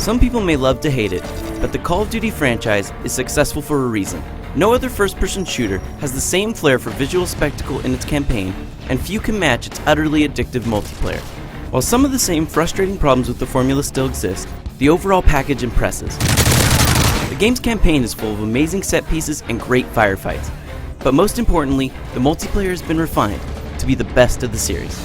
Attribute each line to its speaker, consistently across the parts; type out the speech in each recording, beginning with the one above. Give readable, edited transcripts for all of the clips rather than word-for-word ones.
Speaker 1: Some people may love to hate it, but the Call of Duty franchise is successful for a reason. No other first-person shooter has the same flair for visual spectacle in its campaign, and few can match its utterly addictive multiplayer. While some of the same frustrating problems with the formula still exist, the overall package impresses. The game's campaign is full of amazing set pieces and great firefights, but most importantly, the multiplayer has been refined to be the best of the series.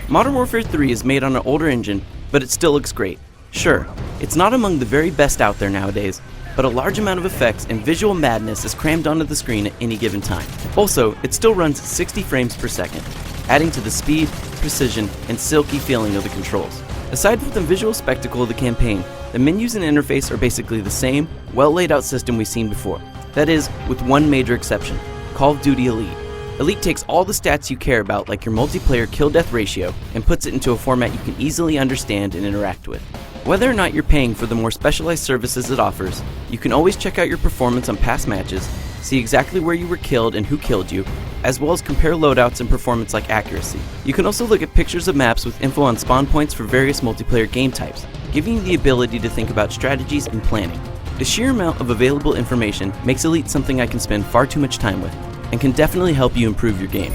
Speaker 1: Modern Warfare 3 is made on an older engine, but it still looks great. Sure, it's not among the very best out there nowadays, but a large amount of effects and visual madness is crammed onto the screen at any given time. Also, it still runs 60 frames per second, adding to the speed, precision, and silky feeling of the controls. Aside from the visual spectacle of the campaign, the menus and interface are basically the same, well laid out system we've seen before. That is, with one major exception: Call of Duty Elite. Elite takes all the stats you care about, like your multiplayer kill-death ratio, and puts it into a format you can easily understand and interact with. Whether or not you're paying for the more specialized services it offers, you can always check out your performance on past matches, see exactly where you were killed and who killed you, as well as compare loadouts and performance like accuracy. You can also look at pictures of maps with info on spawn points for various multiplayer game types, giving you the ability to think about strategies and planning. The sheer amount of available information makes Elite something I can spend far too much time with, and can definitely help you improve your game.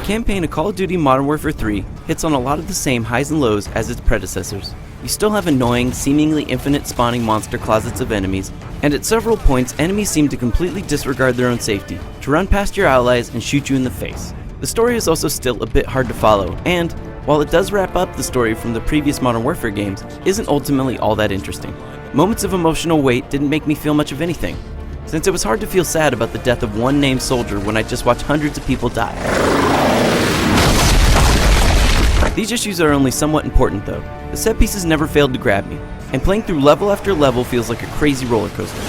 Speaker 1: The campaign of Call of Duty Modern Warfare 3 hits on a lot of the same highs and lows as its predecessors. You still have annoying, seemingly infinite spawning monster closets of enemies, and at several points enemies seem to completely disregard their own safety, to run past your allies and shoot you in the face. The story is also still a bit hard to follow, and while it does wrap up the story from the previous Modern Warfare games, isn't ultimately all that interesting. Moments of emotional weight didn't make me feel much of anything, since it was hard to feel sad about the death of one named soldier when I just watched hundreds of people die. These issues are only somewhat important though. The set pieces never failed to grab me, and playing through level after level feels like a crazy roller coaster.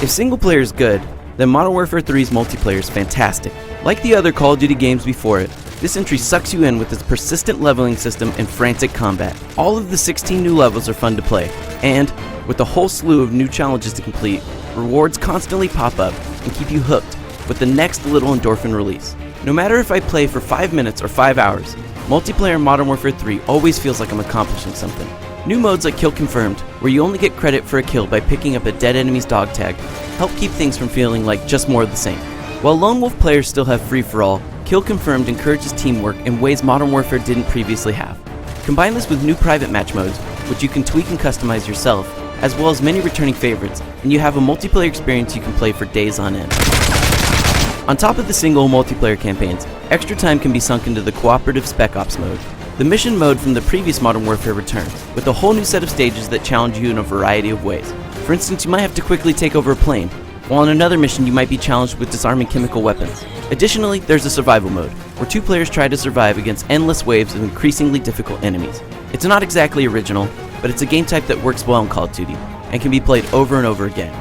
Speaker 1: If single player is good, then Modern Warfare 3's multiplayer is fantastic. Like the other Call of Duty games before it, this entry sucks you in with its persistent leveling system and frantic combat. All of the 16 new levels are fun to play, and with a whole slew of new challenges to complete, rewards constantly pop up and keep you hooked with the next little endorphin release. No matter if I play for 5 minutes or 5 hours, multiplayer in Modern Warfare 3 always feels like I'm accomplishing something. New modes like Kill Confirmed, where you only get credit for a kill by picking up a dead enemy's dog tag, help keep things from feeling like just more of the same. While Lone Wolf players still have free-for-all, Kill Confirmed encourages teamwork in ways Modern Warfare didn't previously have. Combine this with new private match modes, which you can tweak and customize yourself, as well as many returning favorites, and you have a multiplayer experience you can play for days on end. On top of the single multiplayer campaigns, extra time can be sunk into the cooperative Spec Ops mode. The mission mode from the previous Modern Warfare returns, with a whole new set of stages that challenge you in a variety of ways. For instance, you might have to quickly take over a plane, while in another mission you might be challenged with disarming chemical weapons. Additionally, there's a survival mode, where two players try to survive against endless waves of increasingly difficult enemies. It's not exactly original, but it's a game type that works well in Call of Duty, and can be played over and over again.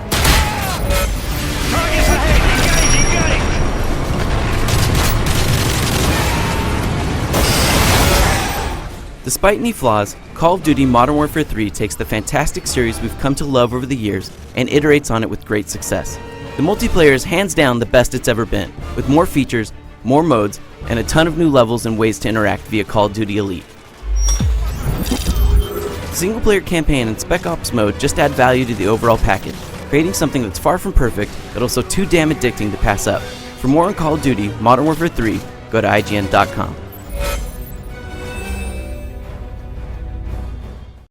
Speaker 1: Despite any flaws, Call of Duty Modern Warfare 3 takes the fantastic series we've come to love over the years and iterates on it with great success. The multiplayer is hands down the best it's ever been, with more features, more modes, and a ton of new levels and ways to interact via Call of Duty Elite. The single player campaign and Spec Ops mode just add value to the overall package, creating something that's far from perfect, but also too damn addicting to pass up. For more on Call of Duty Modern Warfare 3, go to IGN.com.